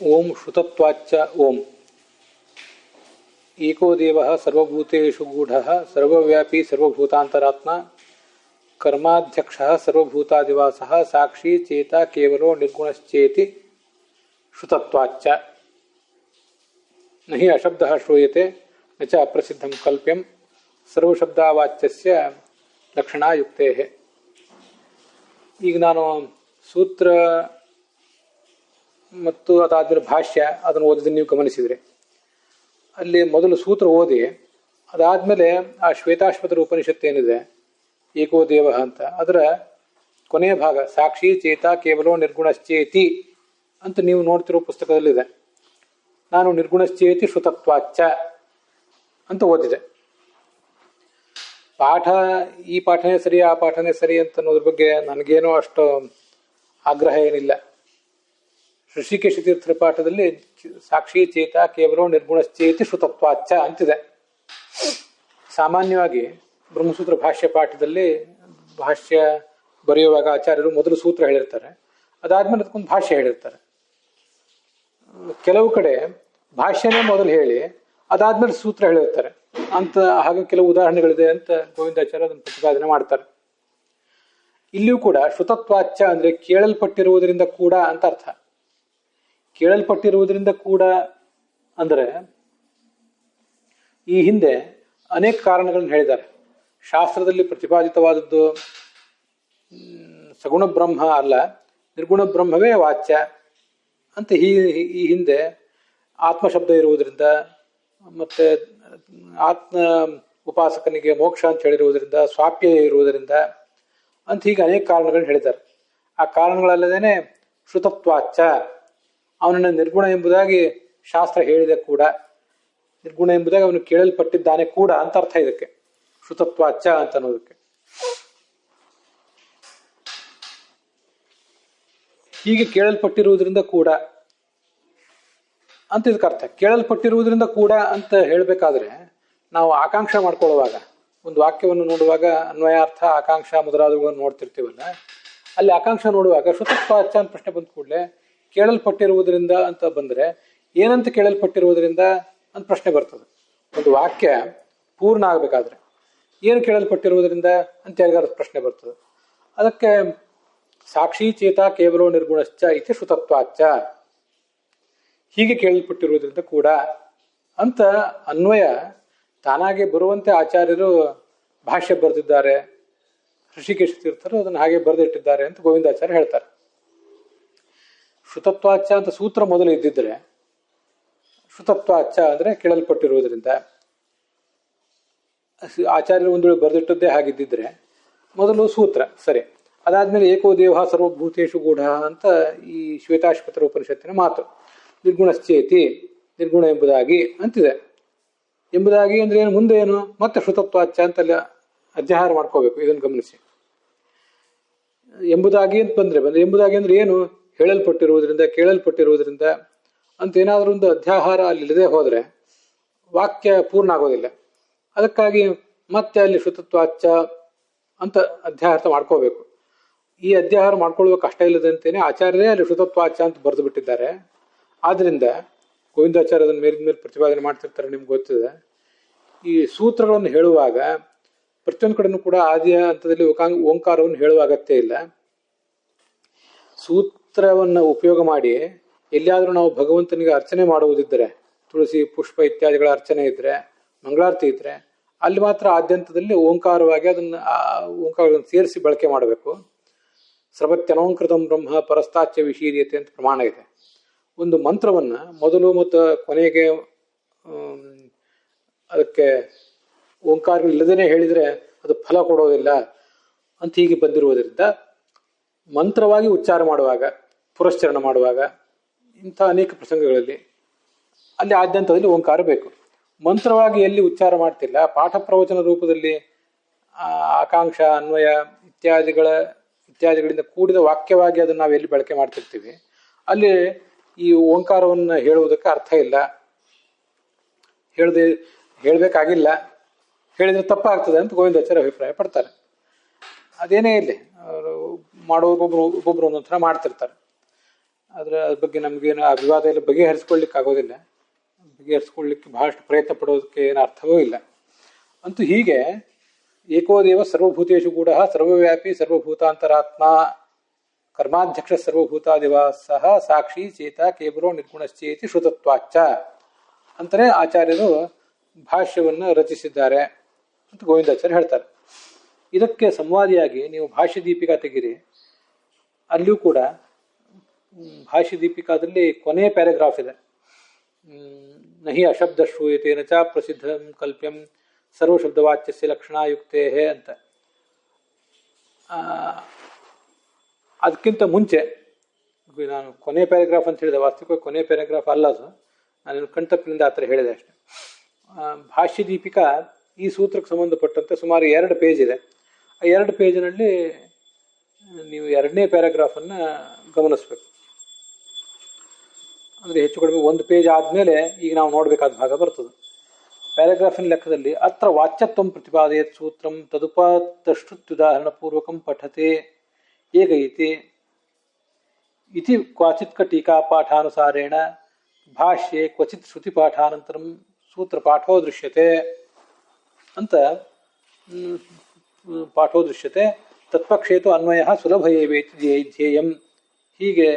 ಓಂ ಶ್ರುತತ್ವಾಚ್ಚ ಓಂ ಏಕೋ ದೇವಃ ಸರ್ವಭೂತೇಷು ಗೂಢಃ ಸರ್ವವ್ಯಾಪಿ ಸರ್ವಭೂತಾಂತರಾತ್ಮ ಕರ್ಮಾಧ್ಯಕ್ಷಃ ಸರ್ವಭೂತಾದಿವಾಸಃ ಸಾಕ್ಷಿ ಚೇತ ಕೇವಲೋ ನಿರ್ಗುಣಶ್ಚೇತಿ ಶ್ರುತತ್ವಾಚ್ಚ ನ ಹಿ ಅಶಬ್ದಃ ಶ್ರೂಯತೆ ನ ಚ ಅಪ್ರಸಿದ್ಧಂ ಕಲ್ಪ್ಯಂ ಸರ್ವಶಬ್ದಾವಾಚ್ಯಸ್ಯ ಲಕ್ಷಣಾಯುಕ್ತೇಃ. ಈಗ ನಾನು ಸೂತ್ರ ಮತ್ತು ಅದಾದ್ಮೇಲೆ ಭಾಷ್ಯ ಅದನ್ನು ಓದಿದ್ದನ್ನು ನೀವು ಗಮನಿಸಿದರೆ, ಅಲ್ಲಿ ಮೊದಲು ಸೂತ್ರ ಓದಿ ಅದಾದಮೇಲೆ ಆ ಶ್ವೇತಾಶ್ವತರ ಉಪನಿಷತ್ತು ಏನಿದೆ ಏಕೋ ದೇವ ಅಂತ, ಅದರ ಕೊನೆಯ ಭಾಗ ಸಾಕ್ಷಿ ಚೇತ ಕೇವಲೋ ನಿರ್ಗುಣಶ್ಚೇತಿ ಅಂತ ನೀವು ನೋಡ್ತಿರೋ ಪುಸ್ತಕದಲ್ಲಿದೆ. ನಾನು ನಿರ್ಗುಣಶ್ಚೇತಿ ಶ್ರುತತ್ವಾಚ್ಚ ಅಂತ ಓದಿದೆ. ಪಾಠ ಈ ಪಾಠನೇ ಸರಿ ಆ ಪಾಠನೇ ಸರಿ ಅಂತ ಅನ್ನೋದ್ರ ಬಗ್ಗೆ ನನಗೇನೋ ಅಷ್ಟು ಆಗ್ರಹ ಏನಿಲ್ಲ. ಋಷಿಕೇಶ ತೀರ್ಥರ ಪಾಠದಲ್ಲಿ ಸಾಕ್ಷಿ ಚೇತ ಕೇವಲ ನಿರ್ಗುಣಶ್ಚೇತಿ ಶ್ರುತತ್ವಾಚ್ಚ ಅಂತಿದೆ. ಸಾಮಾನ್ಯವಾಗಿ ಬ್ರಹ್ಮಸೂತ್ರ ಭಾಷ್ಯ ಪಾಠದಲ್ಲಿ ಭಾಷ್ಯ ಬರೆಯುವಾಗ ಆಚಾರ್ಯರು ಮೊದಲು ಸೂತ್ರ ಹೇಳಿರ್ತಾರೆ, ಅದಾದ್ಮೇಲೆ ಅದಕ್ಕೊಂದು ಭಾಷ್ಯ ಹೇಳಿರ್ತಾರೆ. ಕೆಲವು ಕಡೆ ಭಾಷ್ಯನೇ ಮೊದಲು ಹೇಳಿ ಅದಾದ್ಮೇಲೆ ಸೂತ್ರ ಹೇಳಿರ್ತಾರೆ ಅಂತ. ಹಾಗೆ ಕೆಲವು ಉದಾಹರಣೆಗಳಿದೆ ಅಂತ ಗೋವಿಂದಾಚಾರ್ಯ ಅದನ್ನು ಪ್ರತಿಪಾದನೆ ಮಾಡ್ತಾರೆ. ಇಲ್ಲಿಯೂ ಕೂಡ ಶ್ರುತತ್ವಾಚ್ಚ ಅಂದ್ರೆ ಕೇಳಲ್ಪಟ್ಟಿರುವುದರಿಂದ ಕೂಡ ಅಂತ ಅರ್ಥ. ಕೇಳಲ್ಪಟ್ಟಿರುವುದರಿಂದ ಕೂಡ ಅಂದರೆ ಈ ಹಿಂದೆ ಅನೇಕ ಕಾರಣಗಳನ್ನು ಹೇಳಿದ್ದಾರೆ. ಶಾಸ್ತ್ರದಲ್ಲಿ ಪ್ರತಿಪಾದಿತವಾದದ್ದು ಸಗುಣ ಬ್ರಹ್ಮ ಅಲ್ಲ, ನಿರ್ಗುಣ ಬ್ರಹ್ಮವೇ ವಾಚ್ಯ ಅಂತ ಈ ಹಿಂದೆ ಆತ್ಮಶಬ್ದ ಇರುವುದರಿಂದ, ಮತ್ತೆ ಆತ್ಮ ಉಪಾಸಕನಿಗೆ ಮೋಕ್ಷ ಅಂತ ಹೇಳಿರುವುದರಿಂದ, ಸ್ವಾಪ್ಯ ಇರುವುದರಿಂದ ಅಂತ ಹೀಗೆ ಅನೇಕ ಕಾರಣಗಳನ್ನ ಹೇಳಿದ್ದಾರೆ. ಆ ಕಾರಣಗಳಲ್ಲದೇನೆ ಶ್ರುತತ್ವಾಚ್ಚ ಅವನನ್ನು ನಿರ್ಗುಣ ಎಂಬುದಾಗಿ ಶಾಸ್ತ್ರ ಹೇಳಿದೆ ಕೂಡ, ನಿರ್ಗುಣ ಎಂಬುದಾಗಿ ಅವನು ಕೇಳಲ್ಪಟ್ಟಿದ್ದಾನೆ ಕೂಡ ಅಂತ ಅರ್ಥ ಇದಕ್ಕೆ ಶ್ರುತತ್ವಾಚ್ಚ ಅಂತ ಅನ್ನೋದಕ್ಕೆ. ಹೀಗೆ ಕೇಳಲ್ಪಟ್ಟಿರುವುದರಿಂದ ಕೂಡ ಅಂತ ಇದಕ್ಕೆ ಅರ್ಥ. ಕೇಳಲ್ಪಟ್ಟಿರುವುದರಿಂದ ಕೂಡ ಅಂತ ಹೇಳಬೇಕಾದ್ರೆ ನಾವು ಆಕಾಂಕ್ಷ ಮಾಡ್ಕೊಳ್ಳುವಾಗ, ಒಂದು ವಾಕ್ಯವನ್ನು ನೋಡುವಾಗ ಅನ್ವಯಾರ್ಥ ಆಕಾಂಕ್ಷ ಮೊದಲಾದವುಗಳನ್ನು ನೋಡ್ತಿರ್ತೀವಲ್ಲ, ಅಲ್ಲಿ ಆಕಾಂಕ್ಷ ನೋಡುವಾಗ ಶ್ರುತತ್ವಾಚ್ಚ ಅಂತ ಪ್ರಶ್ನೆ ಬಂದ ಕೂಡಲೇ ಕೇಳಲ್ಪಟ್ಟಿರುವುದರಿಂದ ಅಂತ ಬಂದರೆ ಏನಂತ ಕೇಳಲ್ಪಟ್ಟಿರುವುದರಿಂದ ಅಂತ ಪ್ರಶ್ನೆ ಬರ್ತದೆ. ಒಂದು ವಾಕ್ಯ ಪೂರ್ಣ ಆಗಬೇಕಾದ್ರೆ ಏನು ಕೇಳಲ್ಪಟ್ಟಿರುವುದರಿಂದ ಅಂತ ಯಾರಿಗಾರ ಪ್ರಶ್ನೆ ಬರ್ತದೆ. ಅದಕ್ಕೆ ಸಾಕ್ಷಿ ಚೇತ ಕೇವಲೋ ನಿರ್ಗುಣಶ್ಚ ಇತಿ ಶ್ರುತತ್ವಾಚ್ಚ, ಹೀಗೆ ಕೇಳಲ್ಪಟ್ಟಿರುವುದರಿಂದ ಕೂಡ ಅಂತ ಅನ್ವಯ ತಾನಾಗೆ ಬರುವಂತೆ ಆಚಾರ್ಯರು ಭಾಷ್ಯ ಬರೆದಿದ್ದಾರೆ. ಋಷಿಕೇಶ ತೀರ್ಥರು ಅದನ್ನು ಹಾಗೆ ಬರೆದಿಟ್ಟಿದ್ದಾರೆ ಅಂತ ಗೋವಿಂದಾಚಾರ್ಯ ಹೇಳ್ತಾರೆ. ಶ್ರುತತ್ವಾಚ್ಚ ಅಂತ ಸೂತ್ರ ಮೊದಲು ಇದ್ದಿದ್ರೆ, ಶ್ರುತತ್ವಾಚ್ಚ ಅಂದ್ರೆ ಕೇಳಲ್ಪಟ್ಟಿರುವುದರಿಂದ, ಆಚಾರ್ಯರು ಒಂದು ವೇಳೆ ಬರೆದಿಟ್ಟದ್ದೇ ಹಾಗಿದ್ದಿದ್ರೆ ಮೊದಲು ಸೂತ್ರ ಸರಿ, ಅದಾದ್ಮೇಲೆ ಏಕೋ ದೇವ ಸರ್ವಭೂತೇಷು ಗೂಢ ಅಂತ ಈ ಶ್ವೇತಾಶ್ವತರ ಉಪನಿಷತ್ತಿನ ಮಾತು. ನಿರ್ಗುಣಶ್ಚೇತಿ ನಿರ್ಗುಣ ಎಂಬುದಾಗಿ ಅಂತಿದೆ. ಎಂಬುದಾಗಿ ಅಂದ್ರೆ ಏನು, ಮುಂದೆ ಏನು, ಮತ್ತೆ ಶ್ರುತತ್ವಾಚ್ಚ ಅಂತ ಅಲ್ಲಿ ಅಧ್ಯಾಹಾರ ಮಾಡ್ಕೋಬೇಕು. ಇದನ್ನು ಗಮನಿಸಿ. ಎಂಬುದಾಗಿ ಅಂತ ಬಂದ್ರೆ ಎಂಬುದಾಗಿ ಅಂದ್ರೆ ಏನು, ಹೇಳಲ್ಪಟ್ಟಿರುವುದರಿಂದ ಕೇಳಲ್ಪಟ್ಟಿರುವುದರಿಂದ ಅಂತ ಏನಾದರೂ ಒಂದು ಅಧ್ಯಾಹಾರ ಅಲ್ಲಿ ಇಲ್ಲದೆ ಹೋದ್ರೆ ವಾಕ್ಯ ಪೂರ್ಣ ಆಗೋದಿಲ್ಲ. ಅದಕ್ಕಾಗಿ ಮತ್ತೆ ಅಲ್ಲಿ ಶ್ರುತತ್ವಾಚ್ಚ ಅಂತ ಅಧ್ಯಾಹಾರ ಮಾಡ್ಕೋಬೇಕು. ಈ ಅಧ್ಯಾಹಾರ ಮಾಡ್ಕೊಳ್ಳುವ ಕಷ್ಟ ಇಲ್ಲದಂತೇನೆ ಆಚಾರ್ಯರೇ ಅಲ್ಲಿ ಶ್ರುತತ್ವಾಚ್ಚ ಅಂತ ಬರೆದು ಬಿಟ್ಟಿದ್ದಾರೆ. ಆದ್ರಿಂದ ಗೋವಿಂದಾಚಾರ್ಯ ಅದನ್ನು ಮೇಲಿನ ಮೇಲೆ ಪ್ರತಿಪಾದನೆ ಮಾಡ್ತಿರ್ತಾರೆ. ನಿಮ್ಗೆ ಗೊತ್ತಿದೆ, ಈ ಸೂತ್ರಗಳನ್ನು ಹೇಳುವಾಗ ಪ್ರತಿಯೊಂದು ಕಡೆನೂ ಕೂಡ ಆದಿಯ ಹಂತದಲ್ಲಿ ಓಂಕಾರವನ್ನು ಹೇಳುವ ಅಗತ್ಯ ಇಲ್ಲ. ಸೂತ್ರವನ್ನು ಉಪಯೋಗ ಮಾಡಿ ಎಲ್ಲಿಯಾದರೂ ನಾವು ಭಗವಂತನಿಗೆ ಅರ್ಚನೆ ಮಾಡುವುದಿದ್ದರೆ, ತುಳಸಿ ಪುಷ್ಪ ಇತ್ಯಾದಿಗಳ ಅರ್ಚನೆ ಇದ್ರೆ, ಮಂಗಳಾರತಿ ಇದ್ರೆ, ಅಲ್ಲಿ ಮಾತ್ರ ಆದ್ಯಂತದಲ್ಲಿ ಓಂಕಾರವಾಗಿ ಅದನ್ನು ಓಂಕಾರಗಳನ್ನು ಸೇರಿಸಿ ಬಳಕೆ ಮಾಡಬೇಕು. ಸರ್ವತ್ಯನೋಂಕೃತಂ ಬ್ರಹ್ಮ ಪರಸ್ತಾಚ್ಯ ವಿಶೀರ್ಯತೆ ಅಂತ ಪ್ರಮಾಣ ಇದೆ. ಒಂದು ಮಂತ್ರವನ್ನ ಮೊದಲು ಮತ್ತು ಕೊನೆಗೆ ಅದಕ್ಕೆ ಓಂಕಾರಗಳಿಲ್ಲದೇನೆ ಹೇಳಿದ್ರೆ ಅದು ಫಲ ಕೊಡೋದಿಲ್ಲ ಅಂತ ಹೀಗೆ ಬಂದಿರುವುದರಿಂದ ಮಂತ್ರವಾಗಿ ಉಚ್ಚಾರ ಮಾಡುವಾಗ, ಪುರಶ್ಚರಣ ಮಾಡುವಾಗ, ಇಂಥ ಅನೇಕ ಪ್ರಸಂಗಗಳಲ್ಲಿ ಅಲ್ಲಿ ಆದ್ಯಂತದಲ್ಲಿ ಓಂಕಾರ ಬೇಕು. ಮಂತ್ರವಾಗಿ ಎಲ್ಲಿ ಉಚ್ಚಾರ ಮಾಡ್ತಿಲ್ಲ, ಪಾಠ ಪ್ರವಚನ ರೂಪದಲ್ಲಿ ಆಕಾಂಕ್ಷ ಅನ್ವಯ ಇತ್ಯಾದಿಗಳಿಂದ ಕೂಡಿದ ವಾಕ್ಯವಾಗಿ ಅದನ್ನು ನಾವು ಎಲ್ಲಿ ಬಳಕೆ ಮಾಡ್ತಿರ್ತೀವಿ, ಅಲ್ಲಿ ಈ ಓಂಕಾರವನ್ನು ಹೇಳುವುದಕ್ಕೆ ಅರ್ಥ ಇಲ್ಲ. ಹೇಳಬೇಕಾಗಿಲ್ಲ, ಹೇಳಿದ್ರೆ ತಪ್ಪಾಗ್ತದೆ ಅಂತ ಗೋವಿಂದಾಚಾರ್ಯ ಅಭಿಪ್ರಾಯ ಪಡ್ತಾರೆ. ಅದೇನೇ ಇಲ್ಲಿ ಮಾಡೋಗೊಬ್ಬರು ಒಂದೊಂದು ಥರ ಮಾಡ್ತಿರ್ತಾರೆ. ಅದ್ರ ಬಗ್ಗೆ ನಮಗೇನು ಆ ವಿವಾದ ಎಲ್ಲ ಬಗೆಹರಿಸ್ಕೊಳ್ಳಿಕ್ಕೆ ಆಗೋದಿಲ್ಲ, ಬಗೆಹರಿಸ್ಕೊಳ್ಳಿಕ್ಕೆ ಬಹಳಷ್ಟು ಪ್ರಯತ್ನ ಪಡೋದಕ್ಕೆ ಏನು ಅರ್ಥವೂ ಇಲ್ಲ. ಅಂತೂ ಹೀಗೆ ಏಕೋದೇವ ಸರ್ವಭೂತೇಶು ಕೂಡ ಸರ್ವವ್ಯಾಪಿ ಸರ್ವಭೂತಾಂತರಾತ್ಮ ಕರ್ಮಾಧ್ಯಕ್ಷ ಸರ್ವಭೂತಾದಿವಾಸಃ ಸಾಕ್ಷಿ ಚೇತ ಕೇವಲೋ ನಿರ್ಗುಣಶ್ಚೇತಿ ಶ್ರುತತ್ವಾಚ್ಚ ಅಂತಲೇ ಆಚಾರ್ಯರು ಭಾಷ್ಯವನ್ನು ರಚಿಸಿದ್ದಾರೆ ಅಂತ ಗೋವಿಂದಾಚಾರ್ಯ ಹೇಳ್ತಾರೆ. ಇದಕ್ಕೆ ಸಂವಾದಿಯಾಗಿ ನೀವು ಭಾಷ್ಯ ದೀಪಿಕಾ ತೆಗಿರಿ, ಅಲ್ಲಿಯೂ ಕೂಡ ಭಾಷ್ಯ ದೀಪಿಕಾದಲ್ಲಿ ಕೊನೆಯ ಪ್ಯಾರಾಗ್ರಾಫ್ ಇದೆ. ನಹಿ ಅಶಬ್ದ ಶ್ರೂಯತೆ ನ ಚ ಪ್ರಸಿದ್ಧಂ ಕಲ್ಪ್ಯಂ ಸರ್ವಶಬ್ದವಾಚ್ಯಸ್ಯ ಲಕ್ಷಣಾಯುಕ್ತೇ ಅಂತ. ಅದಕ್ಕಿಂತ ಮುಂಚೆ ನಾನು ಕೊನೆ ಪ್ಯಾರಾಗ್ರಾಫ್ ಅಂತ ಹೇಳಿದೆ, ವಾಸ್ತವಿಕವಾಗಿ ಕೊನೆ ಪ್ಯಾರಾಗ್ರಾಫ್ ಅಲ್ಲ ಅದು, ನಾನು ಕಣ್ತಪ್ಪಿನಿಂದ ಆ ಥರ ಹೇಳಿದೆ ಅಷ್ಟೆ. ಭಾಷ್ಯ ದೀಪಿಕಾ ಈ ಸೂತ್ರಕ್ಕೆ ಸಂಬಂಧಪಟ್ಟಂತೆ ಸುಮಾರು 2 ಪೇಜ್ ಇದೆ. ಆ 2 ಪೇಜಿನಲ್ಲಿ ನೀವು 2ನೇ ಪ್ಯಾರಾಗ್ರಾಫನ್ನು ಗಮನಿಸಬೇಕು. ಅಂದರೆ ಹೆಚ್ಚು ಕಡಿಮೆ 1 ಪೇಜ್ ಆದಮೇಲೆ ಈಗ ನಾವು ನೋಡಬೇಕಾದ ಭಾಗ ಬರ್ತದೆ. ಪ್ಯಾರಾಗ್ರಾಫಿನ ಲೆಕ್ಕದಲ್ಲಿ ಅತ್ರ ವಾಚ್ಯತ್ವಂ ಪ್ರತಿಪಾದಯತ್ ಸೂತ್ರಂ ತದುಪತಶ್ರುತ್ಯುದಾಹರಣಪೂರ್ವಕಂ ಪಠತೆ ಏಕೈತಿ ಇತಿ ಕ್ವಚಿತ್ ಟೀಕಾಪಾಠಾನುಸಾರೇಣ ಭಾಷ್ಯೆ ಕ್ವಚಿತ್ ಶ್ರುತಿಪಾಠಾನಂತರಂ ಸೂತ್ರಪಾಠೋ ದೃಶ್ಯತೆ ಅಂತ. ಪಾಠೋ ದೃಶ್ಯತೆ ತತ್ಪಕ್ಷೇತು ಅನ್ವಯ ಸುಲಭ ಏವೇತಿ ಧ್ಯೇಯಂ. ಹೀಗೆ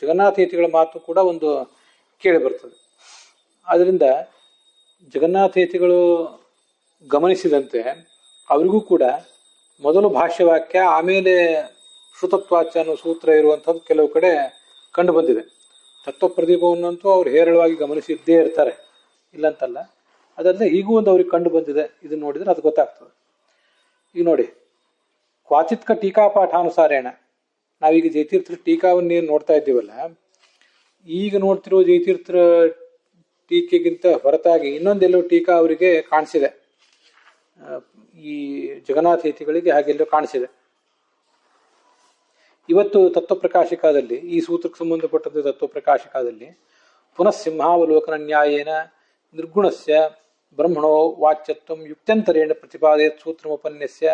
ಜಗನ್ನಾಥೇತಿಗಳ ಮಾತು ಕೂಡ ಒಂದು ಕೇಳಿ ಬರ್ತದೆ. ಆದ್ದರಿಂದ ಜಗನ್ನಾಥೇತಿಗಳು ಗಮನಿಸಿದಂತೆ ಅವರಿಗೂ ಕೂಡ ಮೊದಲು ಭಾಷ್ಯವಾಕ್ಯ ಆಮೇಲೆ ಶ್ರುತತ್ವಾಚ್ಯ ಅನ್ನೋ ಸೂತ್ರ ಇರುವಂಥದ್ದು ಕೆಲವು ಕಡೆ ಕಂಡು ಬಂದಿದೆ. ತತ್ವಪ್ರದೀಪವನ್ನಂತೂ ಅವ್ರು ಹೇರಳವಾಗಿ ಗಮನಿಸಿದ್ದೇ ಇರ್ತಾರೆ, ಇಲ್ಲಂತಲ್ಲ. ಅದಲ್ಲದೆ ಹೀಗೂ ಒಂದು ಅವ್ರಿಗೆ ಕಂಡು ಬಂದಿದೆ. ಇದನ್ನು ನೋಡಿದರೆ ಅದು ಗೊತ್ತಾಗ್ತದೆ. ಈಗ ನೋಡಿ, ಕ್ವಾಚಿತ್ಕ ಟೀಕಾಪಾಠಾನುಸಾರೇಣ ನಾವೀಗ ಜಯತೀರ್ಥರ ಟೀಕಾವನ್ನೇನು ನೋಡ್ತಾ ಇದ್ದೀವಲ್ಲ, ಈಗ ನೋಡ್ತಿರೋ ಜಯತೀರ್ಥರ ಟೀಕೆಗಿಂತ ಹೊರತಾಗಿ ಇನ್ನೊಂದೆಲ್ಲೋ ಟೀಕಾ ಅವರಿಗೆ ಕಾಣಿಸಿದೆ. ಈ ಜಗನ್ನಾಥೇತಿಗಳಿಗೆ ಹಾಗೆಲ್ಲೋ ಕಾಣಿಸಿದೆ. ಇವತ್ತು ತತ್ವಪ್ರಕಾಶಿಕಾದಲ್ಲಿ, ಈ ಸೂತ್ರಕ್ಕೆ ಸಂಬಂಧಪಟ್ಟಂತೆ ತತ್ವಪ್ರಕಾಶಿಕಾದಲ್ಲಿ ಪುನಃ ಸಿಂಹಾವಲೋಕನ ನ್ಯಾಯೇನ ನಿರ್ಗುಣಸ್ಯ ಬ್ರಹ್ಮಣೋ ವಾಚ್ಯತ್ವಂ ಯುಕ್ತ್ಯಂತರೇಣ ಪ್ರತಿಪಾದಯತ್ ಸೂತ್ರಮುಪನ್ಯಸ್ಯ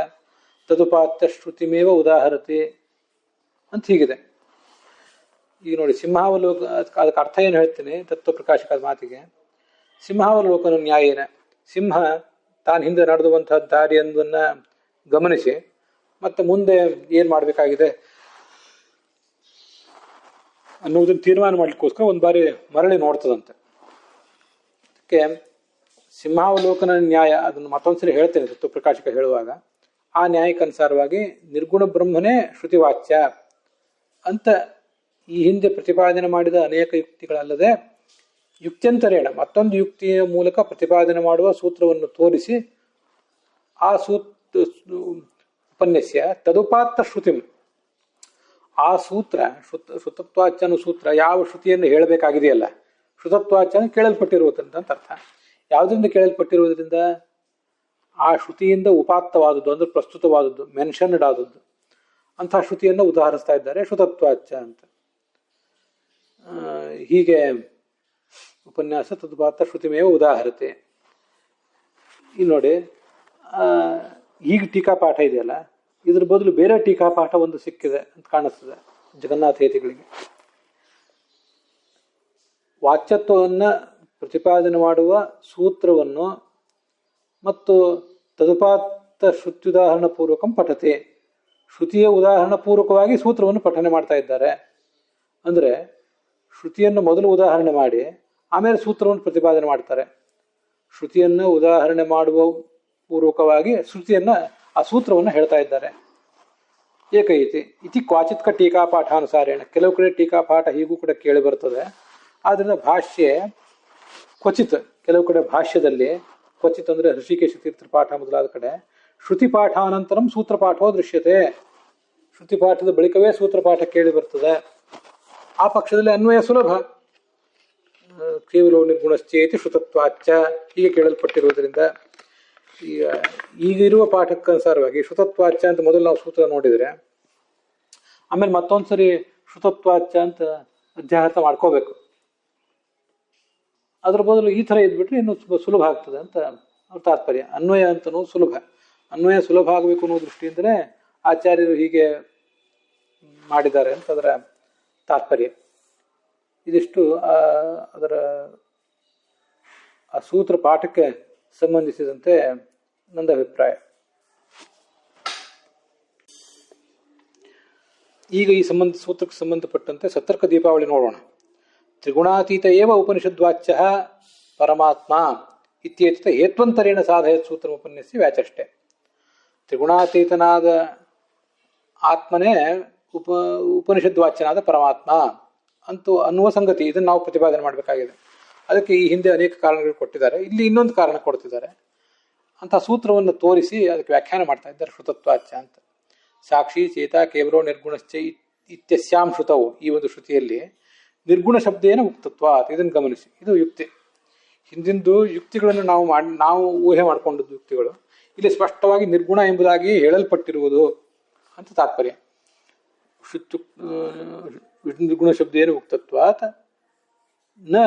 ತದುಪಾತ್ಯ ಶ್ರುತಿಮೇವ ಉದಾಹರತೆ ಅಂತ ಹೀಗಿದೆ. ಈಗ ನೋಡಿ, ಸಿಂಹಾವಲೋಕ ಅದಕ್ಕೆ ಅರ್ಥ ಏನು ಹೇಳ್ತೀನಿ ತತ್ವಪ್ರಕಾಶಕದ ಮಾತಿಗೆ. ಸಿಂಹಾವಲೋಕನ ನ್ಯಾಯೇನ, ಸಿಂಹ ತಾನು ಹಿಂದೆ ನಡೆದುವಂತಹ ದಾರಿಯೊಂದನ್ನು ಗಮನಿಸಿ ಮತ್ತೆ ಮುಂದೆ ಏನು ಮಾಡಬೇಕಾಗಿದೆ ಅನ್ನೋದನ್ನು ತೀರ್ಮಾನ ಮಾಡಲಿಕ್ಕೋಸ್ಕರ ಒಂದು ಬಾರಿ ಮರಳಿ ನೋಡ್ತದಂತೆ. ಅದಕ್ಕೆ ಸಿಂಹಾವಲೋಕನ ನ್ಯಾಯ, ಅದನ್ನು ಮತ್ತೊಂದ್ಸರಿ ಹೇಳ್ತೇನೆ ತತ್ವಪ್ರಕಾಶಕ ಹೇಳುವಾಗ. ಆ ನ್ಯಾಯಕ್ಕನುಸಾರವಾಗಿ ನಿರ್ಗುಣ ಬ್ರಹ್ಮನೇ ಶ್ರುತಿವಾಚ್ಯ ಅಂತ ಈ ಹಿಂದೆ ಪ್ರತಿಪಾದನೆ ಮಾಡಿದ ಅನೇಕ ಯುಕ್ತಿಗಳಲ್ಲದೆ ಯುಕ್ತ್ಯಂತರೇಣ ಮತ್ತೊಂದು ಯುಕ್ತಿಯ ಮೂಲಕ ಪ್ರತಿಪಾದನೆ ಮಾಡುವ ಸೂತ್ರವನ್ನು ತೋರಿಸಿ ಆ ಉಪನ್ಯಾಸ ತದುಪಾತ್ತ ಶ್ರುತಿಂ, ಆ ಸೂತ್ರ ಶ್ರುತತ್ವಾಚ್ಯ ಅನ್ನೋ ಸೂತ್ರ ಯಾವ ಶ್ರುತಿಯನ್ನು ಹೇಳಬೇಕಾಗಿದೆಯಲ್ಲ, ಶ್ರುತತ್ವಾಚ್ಯ ಕೇಳಲ್ಪಟ್ಟಿರುವುದಂತ ಅರ್ಥ. ಯಾವುದರಿಂದ ಕೇಳಲ್ಪಟ್ಟಿರುವುದರಿಂದ? ಆ ಶ್ರುತಿಯಿಂದ ಉಪಾತ್ತವಾದದ್ದು, ಅಂದ್ರೆ ಪ್ರಸ್ತುತವಾದದ್ದು, ಮೆನ್ಷನ್ಡ್ ಆದದ್ದು, ಅಂತಹ ಶ್ರುತಿಯನ್ನು ಉದಾಹರಿಸ್ತಾ ಇದ್ದಾರೆ ಶ್ರುತತ್ವಾಚ್ಯ ಅಂತ. ಹೀಗೆ ಉಪನ್ಯಾಸ ತದುಪಾತ್ತ ಶ್ರುತಿಮೇವ ಉದಾಹರತೆ. ಈಗ ನೋಡಿ, ಈಗ ಟೀಕಾಪಾಠ ಇದೆಯಲ್ಲ, ಇದ್ರ ಬದಲು ಬೇರೆ ಟೀಕಾಪಾಠ ಒಂದು ಸಿಕ್ಕಿದೆ ಅಂತ ಕಾಣಿಸ್ತದೆ ಜಗನ್ನಾಥೇತಿಗಳಿಗೆ. ವಾಚ್ಯತ್ವವನ್ನು ಪ್ರತಿಪಾದನೆ ಮಾಡುವ ಸೂತ್ರವನ್ನು ಮತ್ತು ತದುಪಾತ್ತ ಶ್ರುತ್ಯುದಾಹರಣ ಪೂರ್ವಕಂ ಪಠತೆ, ಶ್ರುತಿಯ ಉದಾಹರಣ ಪೂರ್ವಕವಾಗಿ ಸೂತ್ರವನ್ನು ಪಠನೆ ಮಾಡ್ತಾ ಇದ್ದಾರೆ. ಅಂದರೆ ಶ್ರುತಿಯನ್ನು ಮೊದಲು ಉದಾಹರಣೆ ಮಾಡಿ ಆಮೇಲೆ ಸೂತ್ರವನ್ನು ಪ್ರತಿಪಾದನೆ ಮಾಡ್ತಾರೆ. ಶ್ರುತಿಯನ್ನು ಉದಾಹರಣೆ ಮಾಡುವ ಪೂರ್ವಕವಾಗಿ ಆ ಸೂತ್ರವನ್ನು ಹೇಳ್ತಾ ಇದ್ದಾರೆ. ಏಕೈತಿ ಇತಿ ಕ್ವಾಚಿತ್ಕ ಟೀಕಾಪಾಠಾನುಸಾರೇಣ, ಕೆಲವು ಕಡೆ ಟೀಕಾಪಾಠ ಹೀಗೂ ಕೂಡ ಕೇಳಿ ಬರ್ತದೆ. ಆದ್ದರಿಂದ ಭಾಷ್ಯ ಕ್ವಚಿತ್, ಕೆಲವು ಕಡೆ ಭಾಷ್ಯದಲ್ಲಿ ಕ್ವಚಿತ್ ಅಂದರೆ ಋಷಿಕೇಶ ತೀರ್ಥರ ಪಾಠ ಮೊದಲಾದ ಕಡೆ ಶ್ರುತಿ ಪಾಠಾನಂತರಂ ಸೂತ್ರಪಾಠೋ ದೃಶ್ಯತೆ, ಶ್ರುತಿ ಪಾಠದ ಬಳಿಕವೇ ಸೂತ್ರಪಾಠ ಕೇಳಿ ಬರ್ತದೆ. ಆ ಪಕ್ಷದಲ್ಲಿ ಅನ್ವಯ ಸುಲಭ, ಕೇವಲ ನಿರ್ಗುಣಶ್ಚೇತಿ ಶ್ರುತತ್ವಾಚ್ಯ ಹೀಗೆ ಕೇಳಲ್ಪಟ್ಟಿರುವುದರಿಂದ ಈಗಿರುವ ಪಾಠಕ್ಕನುಸಾರವಾಗಿ ಶ್ರುತತ್ವಾಚ್ಯ ಅಂತ ಮೊದಲು ನಾವು ಸೂತ್ರ ನೋಡಿದರೆ ಆಮೇಲೆ ಮತ್ತೊಂದ್ಸರಿ ಶ್ರುತತ್ವಾಚ್ಯ ಅಂತ ಅಧ್ಯಾಹಾರ ಮಾಡ್ಕೋಬೇಕು. ಅದ್ರ ಬದಲು ಈ ಥರ ಇದ್ಬಿಟ್ರೆ ಇನ್ನೂ ಸುಲಭ ಆಗ್ತದೆ ಅಂತ ಅವ್ರ ತಾತ್ಪರ್ಯ. ಅನ್ವಯ ಅಂತನೂ ಸುಲಭ, ಅನ್ವಯ ಸುಲಭ ಆಗಬೇಕು ಅನ್ನೋ ದೃಷ್ಟಿಯಿಂದಲೇ ಆಚಾರ್ಯರು ಹೀಗೆ ಮಾಡಿದ್ದಾರೆ ಅಂತ ಅದರ ತಾತ್ಪರ್ಯ. ಇದಿಷ್ಟು ಅದರ ಆ ಸೂತ್ರ ಪಾಠಕ್ಕೆ ಸಂಬಂಧಿಸಿದಂತೆ ನನ್ನ ಅಭಿಪ್ರಾಯ. ಈಗ ಈ ಸೂತ್ರಕ್ಕೆ ಸಂಬಂಧಪಟ್ಟಂತೆ ಸತರ್ಕ ದೀಪಾವಳಿ ನೋಡೋಣ. ತ್ರಿಗುಣಾತೀತ ಏವ ಉಪನಿಷದ್ವಾಚ್ಯ ಪರಮಾತ್ಮ ಇತ್ಯೇತತ ಹೇತ್ವಂತರೇಣ ಸಾಧಯತ್ ಸೂತ್ರ ಉಪನ್ಯಾಸಿ ವ್ಯಾಚಷ್ಟೆ. ತ್ರಿಗುಣಾತೀತನಾದ ಆತ್ಮನೇ ಉಪನಿಷದ್ವಾಚ್ಯನಾದ ಪರಮಾತ್ಮ ಅಂತೂ ಅನ್ನುವ ಸಂಗತಿ, ಇದನ್ನು ನಾವು ಪ್ರತಿಪಾದನೆ ಮಾಡಬೇಕಾಗಿದೆ. ಅದಕ್ಕೆ ಈ ಹಿಂದೆ ಅನೇಕ ಕಾರಣಗಳು ಕೊಟ್ಟಿದ್ದಾರೆ. ಇಲ್ಲಿ ಇನ್ನೊಂದು ಕಾರಣ ಕೊಡ್ತಿದ್ದಾರೆ. ಅಂತಹ ಸೂತ್ರವನ್ನು ತೋರಿಸಿ ಅದಕ್ಕೆ ವ್ಯಾಖ್ಯಾನ ಮಾಡ್ತಾ ಇದ್ದಾರೆ ಶ್ರುತತ್ವಾಚ್ಯ ಅಂತ. ಸಾಕ್ಷಿ ಚೇತ ಕೇವಲೋ ನಿರ್ಗುಣಶ್ಚ ಇತ್ಯಸ್ಯಾಂ ಶ್ರುತವು, ಈ ಒಂದು ಶ್ರುತಿಯಲ್ಲಿ ನಿರ್ಗುಣ ಶಬ್ದೇನ ಉಕ್ತತ್ವ, ಇದನ್ನು ಗಮನಿಸಿ. ಇದು ಯುಕ್ತಿ. ಹಿಂದಿಂದು ಯುಕ್ತಿಗಳನ್ನು ನಾವು ಊಹೆ ಮಾಡಿಕೊಂಡದ್ದು ಯುಕ್ತಿಗಳು ಇಲ್ಲಿ ಸ್ಪಷ್ಟವಾಗಿ ನಿರ್ಗುಣ ಎಂಬುದಾಗಿ ಹೇಳಲ್ಪಟ್ಟಿರುವುದು ಅಂತ ತಾತ್ಪರ್ಯ. ನಿರ್ಗುಣ ಶಬ್ದೇನ ಉಕ್ತತ್ವಾತ್ ನ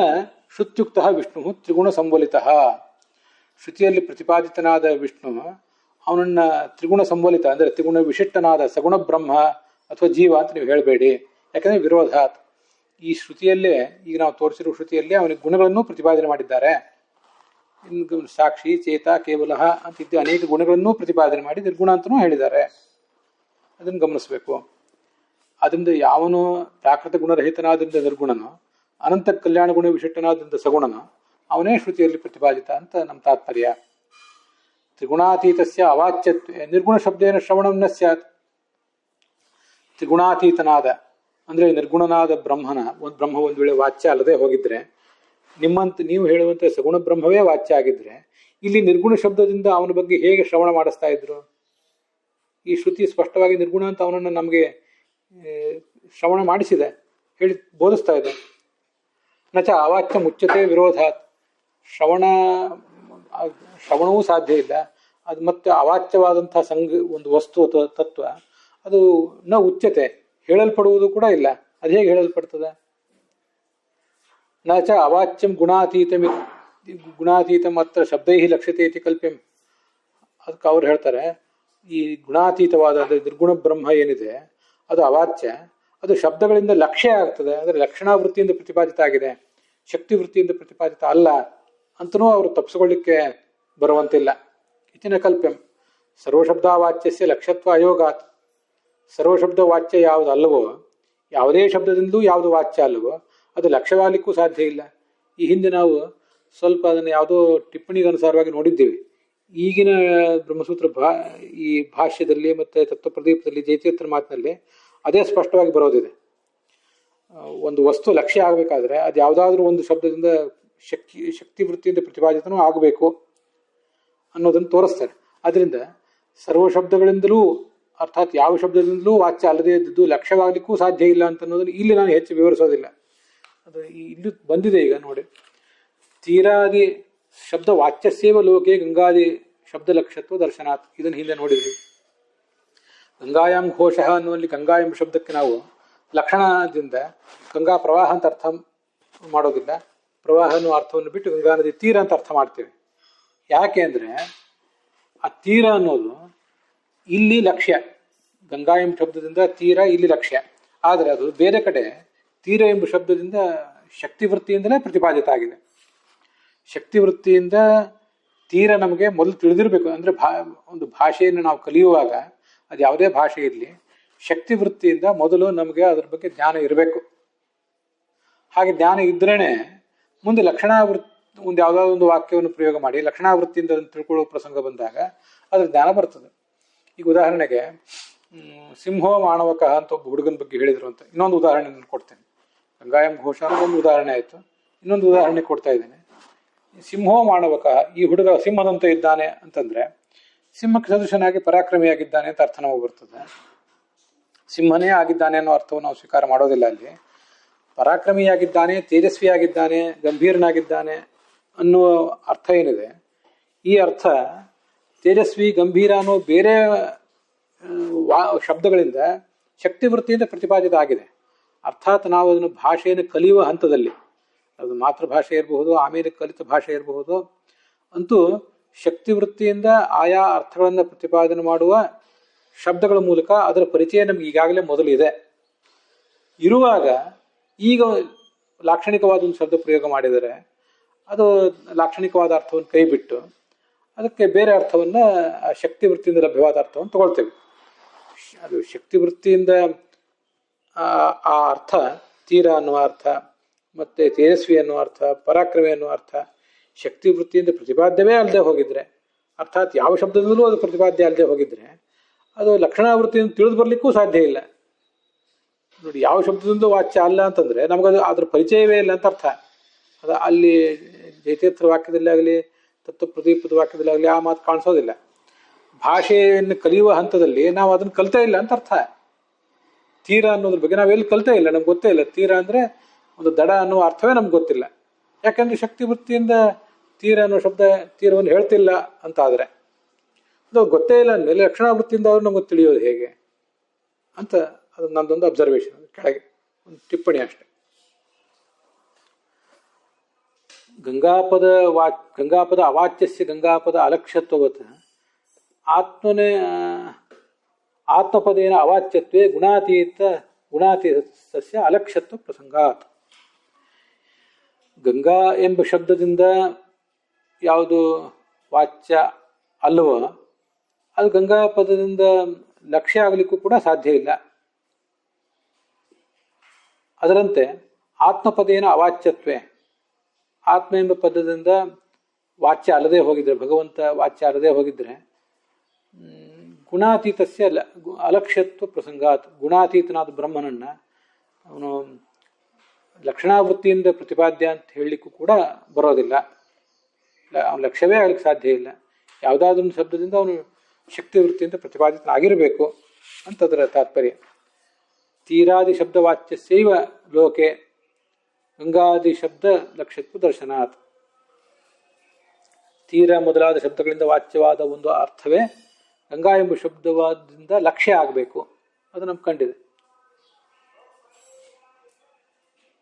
ಶ್ರುತ್ಯುಕ್ತ ವಿಷ್ಣು ತ್ರಿಗುಣ ಸಂವಲಿತ. ಶ್ರುತಿಯಲ್ಲಿ ಪ್ರತಿಪಾದಿತನಾದ ವಿಷ್ಣು ಅವನನ್ನ ತ್ರಿಗುಣ ಸಂವಲಿತ ಅಂದರೆ ತ್ರಿಗುಣ ವಿಶಿಷ್ಟನಾದ ಸಗುಣ ಬ್ರಹ್ಮ ಅಥವಾ ಜೀವ ಅಂತ ನೀವು ಹೇಳಬೇಡಿ. ಯಾಕಂದ್ರೆ ವಿರೋಧಾತ್, ಈ ಶ್ರುತಿಯಲ್ಲೇ ಈಗ ನಾವು ತೋರಿಸಿರುವ ಶ್ರುತಿಯಲ್ಲೇ ಅವನಿಗೆ ಗುಣಗಳನ್ನು ಪ್ರತಿಪಾದನೆ ಮಾಡಿದ್ದಾರೆ. ಸಾಕ್ಷಿ ಚೇತ ಕೇವಲ ಅಂತಿದ್ದ ಅನೇಕ ಗುಣಗಳನ್ನು ಪ್ರತಿಪಾದನೆ ಮಾಡಿ ನಿರ್ಗುಣ ಅಂತಲೂ ಹೇಳಿದ್ದಾರೆ. ಅದನ್ನು ಗಮನಿಸಬೇಕು. ಅದರಿಂದ ಯಾವನು ಪ್ರಾಕೃತ ಗುಣರಹಿತನಾದ್ರಿಂದ ನಿರ್ಗುಣನು, ಅನಂತ ಕಲ್ಯಾಣ ಗುಣ ವಿಶಿಷ್ಟನಾದ್ರಿಂದ ಸಗುಣನು, ಅವನೇ ಶ್ರುತಿಯಲ್ಲಿ ಪ್ರತಿಪಾದಿತ ಅಂತ ನಮ್ಮ ತಾತ್ಪರ್ಯ. ತ್ರಿಗುಣಾತೀತಸ್ಯ ಅವಾಚ್ಯತ್ವ ನಿರ್ಗುಣ ಶಬ್ದೇನ ಶ್ರವಣಂ ನ ಸ್ಯಾತ್. ತ್ರಿಗುಣಾತೀತನಾದ ಅಂದ್ರೆ ನಿರ್ಗುಣನಾದ ಬ್ರಹ್ಮ ಒಂದು ವೇಳೆ ವಾಚ್ಯ ಅಲ್ಲದೆ ಹೋಗಿದ್ರೆ, ನಿಮ್ಮಂತ ನೀವು ಹೇಳುವಂತೆ ಸಗುಣ ಬ್ರಹ್ಮವೇ ವಾಚ್ಯ ಆಗಿದ್ರೆ, ಇಲ್ಲಿ ನಿರ್ಗುಣ ಶಬ್ದದಿಂದ ಅವನ ಬಗ್ಗೆ ಹೇಗೆ ಶ್ರವಣ ಮಾಡಿಸ್ತಾ ಇದ್ರು? ಈ ಶ್ರುತಿ ಸ್ಪಷ್ಟವಾಗಿ ನಿರ್ಗುಣ ಅಂತ ಅವನನ್ನು ನಮಗೆ ಶ್ರವಣ ಮಾಡಿಸಿದೆ, ಹೇಳಿ ಬೋಧಿಸ್ತಾ ಇದೆ. ನಚ ಅವಾಚ್ಯ ಮುಚ್ಚತೆ ವಿರೋಧಾತ್, ಶ್ರವಣವೂ ಸಾಧ್ಯ ಇಲ್ಲ. ಅದು ಮತ್ತೆ ಅವಾಚ್ಯವಾದಂತಹ ಒಂದು ವಸ್ತು ತತ್ವ ಅದು ನ ಉಚ್ಯತೆ, ಹೇಳಲ್ಪಡುವುದು ಕೂಡ ಇಲ್ಲ. ಅದು ಹೇಗೆ ಹೇಳಲ್ಪಡ್ತದೆ? ನಚ ಅವಾಚ್ಯಂ ಗುಣಾತೀತ ಮಾತ್ರ ಶಬ್ದೈ ಲಕ್ಷ್ಯತೆ ಇತಿ ಕಲ್ಪ್ಯಂ. ಅದಕ್ಕೆ ಅವ್ರು ಹೇಳ್ತಾರೆ, ಈ ಗುಣಾತೀತವಾದ ಅಂದರೆ ನಿರ್ಗುಣ ಬ್ರಹ್ಮ ಏನಿದೆ ಅದು ಅವಾಚ್ಯ, ಅದು ಶಬ್ದಗಳಿಂದ ಲಕ್ಷ್ಯ ಆಗ್ತದೆ, ಅಂದರೆ ಲಕ್ಷಣಾ ವೃತ್ತಿಯಿಂದ ಪ್ರತಿಪಾದಿತ ಆಗಿದೆ, ಶಕ್ತಿ ವೃತ್ತಿಯಿಂದ ಪ್ರತಿಪಾದಿತ ಅಲ್ಲ ಅಂತನೂ ಅವರು ತಪ್ಪಿಸ್ಕೊಳ್ಳಿಕ್ಕೆ ಬರುವಂತಿಲ್ಲ. ಇತಿನ ಕಲ್ಪ್ಯಂ ಸರ್ವಶಬ್ದಾವಾಚ್ಯಸ್ಯ ಲಕ್ಷ್ಯತ್ವ ಅಯೋಗಾತ್. ಸರ್ವಶಬ್ದ ವಾಚ್ಯ ಯಾವುದು ಅಲ್ಲವೋ, ಯಾವುದೇ ಶಬ್ದದಿಂದಲೂ ಯಾವುದು ವಾಚ್ಯ ಅಲ್ಲವೋ ಅದು ಲಕ್ಷ್ಯವಾಗಲಿಕ್ಕೂ ಸಾಧ್ಯ ಇಲ್ಲ. ಈ ಹಿಂದೆ ನಾವು ಸ್ವಲ್ಪ ಅದನ್ನು ಯಾವುದೋ ಟಿಪ್ಪಣಿಗೆ ಅನುಸಾರವಾಗಿ ನೋಡಿದ್ದೇವೆ. ಈಗಿನ ಬ್ರಹ್ಮಸೂತ್ರ ಈ ಭಾಷ್ಯದಲ್ಲಿ ಮತ್ತು ತತ್ವಪ್ರದೀಪದಲ್ಲಿ ಜೈತೀರ್ಥರ ಮಾತಿನಲ್ಲಿ ಅದೇ ಸ್ಪಷ್ಟವಾಗಿ ಬರೋದಿದೆ. ಒಂದು ವಸ್ತು ಲಕ್ಷ್ಯ ಆಗಬೇಕಾದ್ರೆ ಅದು ಯಾವುದಾದ್ರೂ ಒಂದು ಶಬ್ದದಿಂದ ಶಕ್ತಿ ವೃತ್ತಿಯಿಂದ ಪ್ರತಿಪಾದಿತನೂ ಆಗಬೇಕು ಅನ್ನೋದನ್ನು ತೋರಿಸ್ತಾರೆ. ಅದರಿಂದ ಸರ್ವ ಶಬ್ದಗಳಿಂದಲೂ ಅರ್ಥಾತ್ ಯಾವ ಶಬ್ದದಿಂದಲೂ ವಾಚ್ಯ ಅಲ್ಲದೇ ಇದ್ದದ್ದು ಲಕ್ಷ್ಯವಾಗಲಿಕ್ಕೂ ಸಾಧ್ಯ ಇಲ್ಲ ಅಂತ ಅನ್ನೋದನ್ನು ಇಲ್ಲಿ ನಾನು ಹೆಚ್ಚು ವಿವರಿಸೋದಿಲ್ಲ. ಅದು ಇಲ್ಲಿ ಬಂದಿದೆ ಈಗ ನೋಡಿ. ತೀರಾದಿ ಶಬ್ದ ವಾಚ್ಯಸ್ಯೇವ ಲೋಕೆ ಗಂಗಾದಿ ಶಬ್ದ ಲಕ್ಷ್ಯತ್ವ ದರ್ಶನಾತ್. ಇದನ್ನು ಹಿಂದೆ ನೋಡಿದ್ವಿ. ಗಂಗಾಯಾಮ್ ಘೋಷ ಅನ್ನುವಲ್ಲಿ ಗಂಗಾ ಎಂಬ ಶಬ್ದಕ್ಕೆ ನಾವು ಲಕ್ಷಣದಿಂದ ಗಂಗಾ ಪ್ರವಾಹ ಅಂತ ಅರ್ಥ ಮಾಡೋದಿಲ್ಲ. ಪ್ರವಾಹ ಅನ್ನೋ ಅರ್ಥವನ್ನು ಬಿಟ್ಟು ಗಂಗಾ ನದಿ ತೀರ ಅಂತ ಅರ್ಥ ಮಾಡ್ತೇವೆ. ಯಾಕೆ ಅಂದರೆ ಆ ತೀರ ಅನ್ನೋದು ಇಲ್ಲಿ ಲಕ್ಷ್ಯ, ಗಂಗಾ ಎಂಬ ಶಬ್ದದಿಂದ ತೀರ ಇಲ್ಲಿ ಲಕ್ಷ್ಯ. ಆದರೆ ಅದು ಬೇರೆ ಕಡೆ ತೀರ ಎಂಬ ಶಬ್ದದಿಂದ ಶಕ್ತಿ ವೃತ್ತಿಯಿಂದಲೇ ಪ್ರತಿಪಾದಿತ ಆಗಿದೆ. ಶಕ್ತಿ ವೃತ್ತಿಯಿಂದ ತೀರ ನಮಗೆ ಮೊದಲು ತಿಳಿದಿರಬೇಕು. ಅಂದರೆ ಒಂದು ಭಾಷೆಯನ್ನು ನಾವು ಕಲಿಯುವಾಗ ಅದು ಯಾವುದೇ ಭಾಷೆ ಇರಲಿ, ಶಕ್ತಿ ವೃತ್ತಿಯಿಂದ ಮೊದಲು ನಮಗೆ ಅದರ ಬಗ್ಗೆ ಜ್ಞಾನ ಇರಬೇಕು. ಹಾಗೆ ಜ್ಞಾನ ಇದ್ರೇ ಮುಂದೆ ಲಕ್ಷಣಾವೃತ್ತಿ ಒಂದು ಯಾವುದಾದ್ರು ಒಂದು ವಾಕ್ಯವನ್ನು ಪ್ರಯೋಗ ಮಾಡಿ ಲಕ್ಷಣಾವೃತ್ತಿಯಿಂದ ತಿಳ್ಕೊಳ್ಳೋ ಪ್ರಸಂಗ ಬಂದಾಗ ಅದ್ರ ಜ್ಞಾನ ಬರ್ತದೆ. ಈಗ ಉದಾಹರಣೆಗೆ ಸಿಂಹೋ ಮಾಣವಕ ಅಂತ ಒಬ್ಬ ಹುಡುಗನ ಬಗ್ಗೆ ಹೇಳಿದ್ರು ಅಂತ ಇನ್ನೊಂದು ಉದಾಹರಣೆ ನಾನು ಕೊಡ್ತೇನೆ. ಗಂಗಾಯಂ ಘೋಷ ಒಂದು ಉದಾಹರಣೆ ಆಯಿತು, ಇನ್ನೊಂದು ಉದಾಹರಣೆ ಕೊಡ್ತಾ ಇದ್ದೇನೆ. ಸಿಂಹೋ ಮಾಣವಕ, ಈ ಹುಡುಗ ಸಿಂಹದಂತೆ ಇದ್ದಾನೆ ಅಂತಂದ್ರೆ ಸಿಂಹಕ್ಕೆ ಸದೃಶನಾಗಿ ಪರಾಕ್ರಮಿಯಾಗಿದ್ದಾನೆ ಅಂತ ಅರ್ಥ ನಮಗೆ ಬರ್ತದೆ. ಸಿಂಹನೇ ಆಗಿದ್ದಾನೆ ಅನ್ನೋ ಅರ್ಥವನ್ನು ನಾವು ಸ್ವೀಕಾರ ಮಾಡೋದಿಲ್ಲ. ಅಲ್ಲಿ ಪರಾಕ್ರಮಿಯಾಗಿದ್ದಾನೆ, ತೇಜಸ್ವಿಯಾಗಿದ್ದಾನೆ, ಗಂಭೀರನಾಗಿದ್ದಾನೆ ಅನ್ನುವ ಅರ್ಥ ಏನಿದೆ, ಈ ಅರ್ಥ ತೇಜಸ್ವಿ ಗಂಭೀರ ಅನ್ನೋ ಬೇರೆ ಶಬ್ದಗಳಿಂದ ಶಕ್ತಿ ವೃತ್ತಿಯಿಂದ ಪ್ರತಿಪಾದಿತ ಆಗಿದೆ. ಅರ್ಥಾತ್ ನಾವು ಅದನ್ನು ಭಾಷೆಯನ್ನು ಕಲಿಯುವ ಹಂತದಲ್ಲಿ, ಅದು ಮಾತೃಭಾಷೆ ಇರಬಹುದು, ಆಮೇಲೆ ಕಲಿತ ಭಾಷೆ ಇರಬಹುದು, ಅಂತೂ ಶಕ್ತಿ ವೃತ್ತಿಯಿಂದ ಆಯಾ ಅರ್ಥಗಳನ್ನು ಪ್ರತಿಪಾದನೆ ಮಾಡುವ ಶಬ್ದಗಳ ಮೂಲಕ ಅದರ ಪರಿಚಯ ನಮ್ಗೆ ಈಗಾಗಲೇ ಮೊದಲು ಇದೆ. ಇರುವಾಗ ಈಗ ಲಾಕ್ಷಣಿಕವಾದ ಒಂದು ಶಬ್ದ ಪ್ರಯೋಗ ಮಾಡಿದರೆ ಅದು ಲಾಕ್ಷಣಿಕವಾದ ಅರ್ಥವನ್ನು ಕೈ ಬಿಟ್ಟು ಅದಕ್ಕೆ ಬೇರೆ ಅರ್ಥವನ್ನು ಶಕ್ತಿ ವೃತ್ತಿಯಿಂದ ಲಭ್ಯವಾದ ಅರ್ಥವನ್ನು ತಗೊಳ್ತೇವೆ. ಅದು ಶಕ್ತಿ ವೃತ್ತಿಯಿಂದ ಆ ಅರ್ಥ ತೀರ ಅನ್ನುವ ಅರ್ಥ, ಮತ್ತು ತೇಜಸ್ವಿ ಅನ್ನುವ ಅರ್ಥ, ಪರಾಕ್ರಮಿ ಅನ್ನುವ ಅರ್ಥ ಶಕ್ತಿ ವೃತ್ತಿಯಿಂದ ಪ್ರತಿಪಾದ್ಯವೇ ಅಲ್ಲದೆ ಹೋಗಿದ್ರೆ, ಅರ್ಥಾತ್ ಯಾವ ಶಬ್ದದಲ್ಲೂ ಅದು ಪ್ರತಿಪಾದ್ಯ ಅಲ್ಲದೆ ಹೋಗಿದ್ರೆ ಅದು ಲಕ್ಷಣಾವೃತ್ತಿಯಿಂದ ತಿಳಿದು ಬರಲಿಕ್ಕೂ ಸಾಧ್ಯ ಇಲ್ಲ. ನೋಡಿ, ಯಾವ ಶಬ್ದದಿಂದ ವಾಚ್ಯ ಅಲ್ಲ ಅಂತಂದರೆ ನಮಗದು ಅದ್ರ ಪರಿಚಯವೇ ಇಲ್ಲ ಅಂತ ಅರ್ಥ. ಅದು ಅಲ್ಲಿ ಜಯತೀರ್ಥರ ವಾಕ್ಯದಲ್ಲಿ ಆಗಲಿ ತತ್ವಪ್ರದೀಪದ ವಾಕ್ಯದಲ್ಲಿ ಆಗಲಿ ಆ ಮಾತು ಕಾಣಿಸೋದಿಲ್ಲ. ಭಾಷೆಯನ್ನು ಕಲಿಯುವ ಹಂತದಲ್ಲಿ ನಾವು ಅದನ್ನು ಕಲಿತೇ ಇಲ್ಲ ಅಂತ ಅರ್ಥ. ತೀರ ಅನ್ನೋದ್ರ ಬಗ್ಗೆ ನಾವೆಲ್ಲಿ ಕಲಿತೇ ಇಲ್ಲ, ನಮ್ಗೆ ಗೊತ್ತೇ ಇಲ್ಲ. ತೀರ ಅಂದರೆ ಒಂದು ದಡ ಅನ್ನುವ ಅರ್ಥವೇ ನಮ್ಗೆ ಗೊತ್ತಿಲ್ಲ. ಯಾಕೆಂದರೆ ಶಕ್ತಿ ವೃತ್ತಿಯಿಂದ ತೀರ ಅನ್ನೋ ಶಬ್ದ ತೀರವನ್ನು ಹೇಳ್ತಿಲ್ಲ ಅಂತ ಆದರೆ ಅದು ಗೊತ್ತೇ ಇಲ್ಲ ಅಂದಮೇಲೆ ಲಕ್ಷಣಾವೃತ್ತಿಯಿಂದ ಅವರು ನಮಗೆ ತಿಳಿಯೋದು ಹೇಗೆ ಅಂತ ಅದು ನನ್ನದೊಂದು ಅಬ್ಸರ್ವೇಷನ್. ಕೆಳಗೆ ಒಂದು ಟಿಪ್ಪಣಿ ಅಷ್ಟೆ. ಗಂಗಾಪದ ಅವಾಚ್ಯಸ್ಯ ಗಂಗಾಪದ ಅಲಕ್ಷ್ಯತ್ವವತ್ ಆತ್ಮಪದೇನ ಅವಾಚ್ಯತ್ವೇ ಗುಣಾತೀತಸ್ಯ ಅಲಕ್ಷ್ಯತ್ವ ಪ್ರಸಂಗಾತ್. ಗಂಗಾ ಎಂಬ ಶಬ್ದದಿಂದ ಯಾವುದು ವಾಚ್ಯ ಅಲ್ಲವೋ ಅದು ಗಂಗಾ ಪದದಿಂದ ಲಕ್ಷ್ಯ ಆಗಲಿಕ್ಕೂ ಕೂಡ ಸಾಧ್ಯ ಇಲ್ಲ. ಅದರಂತೆ ಆತ್ಮಪದೇನ ಅವಾಚ್ಯತ್ವೇ, ಆತ್ಮ ಎಂಬ ಪದದಿಂದ ವಾಚ್ಯ ಅಲ್ಲದೆ ಹೋಗಿದ್ರೆ, ಭಗವಂತ ವಾಚ್ಯ ಅಲ್ಲದೆ ಹೋಗಿದ್ರೆ ಗುಣಾತೀತಸ್ಯ ಅಲಕ್ಷ್ಯತ್ವ ಪ್ರಸಂಗಾತ್, ಗುಣಾತೀತನಾದ ಬ್ರಹ್ಮನನ್ನ ಅವನು ಲಕ್ಷಣಾವೃತ್ತಿಯಿಂದ ಪ್ರತಿಪಾದ್ಯ ಅಂತ ಹೇಳಲಿಕ್ಕೂ ಕೂಡ ಬರೋದಿಲ್ಲ. ಅವನ ಲಕ್ಷ್ಯವೇ ಆಗಲಿಕ್ಕೆ ಸಾಧ್ಯ ಇಲ್ಲ. ಯಾವುದಾದ್ರೂ ಒಂದು ಶಬ್ದದಿಂದ ಅವನು ಶಕ್ತಿ ವೃತ್ತಿಯಿಂದ ಪ್ರತಿಪಾದಿತನಾಗಿರಬೇಕು ಅಂತದರ ತಾತ್ಪರ್ಯ. ತೀರಾದಿ ಶಬ್ದವಾಚ್ಯಸ್ಯೈವ ಲೋಕೆ ಗಂಗಾದಿ ಶಬ್ದ ಲಕ್ಷ್ಯತ್ವ ದರ್ಶನಾತ್. ತೀರ ಮೊದಲಾದ ಶಬ್ದಗಳಿಂದ ವಾಚ್ಯವಾದ ಒಂದು ಅರ್ಥವೇ ಗಂಗಾ ಎಂಬ ಶಬ್ದವಾದಿಂದ ಲಕ್ಷ್ಯ ಆಗಬೇಕು. ಅದು ನಮ್ಗೆ ಕಂಡಿದೆ.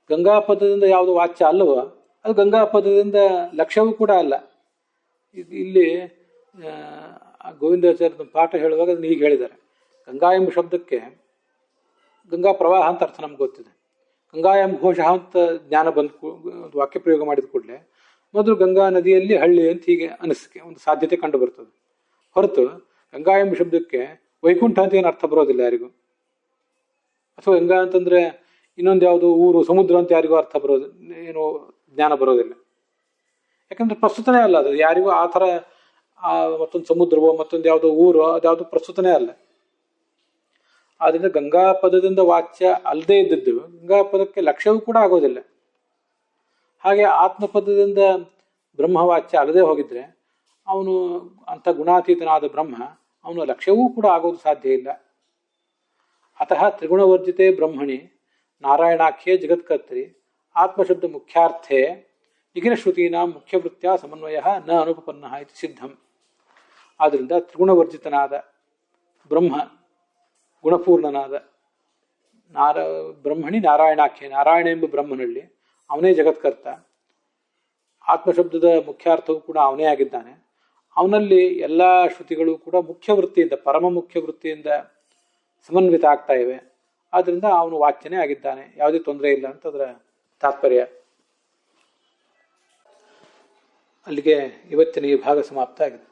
ಗಂಗಾ ಪದದಿಂದ ಯಾವುದು ವಾಚ್ಯ ಅಲ್ಲವೋ ಅದು ಗಂಗಾ ಪದದಿಂದ ಲಕ್ಷ್ಯವೂ ಕೂಡ ಅಲ್ಲ. ಇಲ್ಲಿ ಗೋವಿಂದಾಚಾರ್ಯ ಪಾಠ ಹೇಳುವಾಗ ಅದನ್ನು ಹೀಗೆ ಹೇಳಿದ್ದಾರೆ. ಗಂಗಾ ಎಂಬ ಶಬ್ದಕ್ಕೆ ಗಂಗಾ ಪ್ರವಾಹ ಅಂತ ಅರ್ಥ ನಮ್ಗೆ ಗೊತ್ತಿದೆ. ಗಂಗಾ ಎಂಬ ಘೋಷ ಅಂತ ಜ್ಞಾನ ಬಂದ ಒಂದು ವಾಕ್ಯ ಪ್ರಯೋಗ ಮಾಡಿದ ಕೂಡಲೇ ಮೊದಲು ಗಂಗಾ ನದಿಯಲ್ಲಿ ಹಳ್ಳಿ ಅಂತ ಹೀಗೆ ಅನಿಸಿಕೆ ಒಂದು ಸಾಧ್ಯತೆ ಕಂಡು ಬರ್ತದೆ. ಹೊರತು ಗಂಗಾ ಎಂಬ ಶಬ್ದಕ್ಕೆ ವೈಕುಂಠ ಅಂತ ಏನು ಅರ್ಥ ಬರೋದಿಲ್ಲ ಯಾರಿಗೂ. ಅಥವಾ ಗಂಗಾ ಅಂತಂದ್ರೆ ಇನ್ನೊಂದು ಯಾವುದು ಊರು ಸಮುದ್ರ ಅಂತ ಯಾರಿಗೂ ಅರ್ಥ ಬರೋದು ಏನೋ ಜ್ಞಾನ ಬರೋದಿಲ್ಲ. ಯಾಕಂದ್ರೆ ಪ್ರಸ್ತುತನೇ ಅಲ್ಲ ಅದು ಯಾರಿಗೂ ಆ ಥರ ಮತ್ತೊಂದು ಸಮುದ್ರವೋ ಮತ್ತೊಂದು ಯಾವುದೋ ಊರು ಅದ್ಯಾವುದು ಪ್ರಸ್ತುತನೇ ಅಲ್ಲ. ಆದ್ರಿಂದ ಗಂಗಾ ಪದದಿಂದ ವಾಚ್ಯ ಅಲ್ಲದೆ ಇದ್ದದ್ದು ಗಂಗಾ ಪದಕ್ಕೆ ಲಕ್ಷ್ಯವೂ ಕೂಡ ಆಗೋದಿಲ್ಲ. ಹಾಗೆ ಆತ್ಮಪದದಿಂದ ಬ್ರಹ್ಮವಾಚ್ಯ ಅಲ್ಲದೆ ಹೋಗಿದ್ರೆ ಅವನು ಅಂಥ ಗುಣಾತೀತನಾದ ಬ್ರಹ್ಮ ಅವನು ಲಕ್ಷ್ಯವೂ ಕೂಡ ಆಗೋದು ಸಾಧ್ಯ ಇಲ್ಲ. ಅತಃ ತ್ರಿಗುಣವರ್ಜಿತೆ ಬ್ರಹ್ಮಣಿ ನಾರಾಯಣಾಖ್ಯೆ ಜಗತ್ಕರ್ತರಿ ಆತ್ಮಶಬ್ದ ಮುಖ್ಯಾರ್ಥೆ ನಿಖಿಲಶ್ರುತೀನ ಮುಖ್ಯವೃತ್ಯ ಸಮನ್ವಯ ನ ಅನುಪಪನ್ನ ಇದು ಸಿದ್ಧಂ. ಆದ್ದರಿಂದ ತ್ರಿಗುಣವರ್ಜಿತನಾದ ಬ್ರಹ್ಮ, ಗುಣಪೂರ್ಣನಾದ ಬ್ರಹ್ಮಣಿ ನಾರಾಯಣಾಖ್ಯೆ, ನಾರಾಯಣ ಎಂಬ ಬ್ರಹ್ಮನಲ್ಲಿ ಅವನೇ ಜಗತ್ಕರ್ತ, ಆತ್ಮಶಬ್ದದ ಮುಖ್ಯಾರ್ಥವೂ ಕೂಡ ಅವನೇ ಆಗಿದ್ದಾನೆ. ಅವನಲ್ಲಿ ಎಲ್ಲ ಶ್ರುತಿಗಳು ಕೂಡ ಮುಖ್ಯ ವೃತ್ತಿಯಿಂದ, ಪರಮ ಮುಖ್ಯ ವೃತ್ತಿಯಿಂದ ಸಮನ್ವಿತ ಆಗ್ತಾ ಇವೆ. ಆದ್ದರಿಂದ ಅವನು ವಾಚ್ಯನೇ ಆಗಿದ್ದಾನೆ, ಯಾವುದೇ ತೊಂದರೆ ಇಲ್ಲ ಅಂತ ಅದರ ತಾತ್ಪರ್ಯ. ಅಲ್ಲಿಗೆ ಇವತ್ತಿನ ಈ ಭಾಗ ಸಮಾಪ್ತ ಆಗಿದೆ.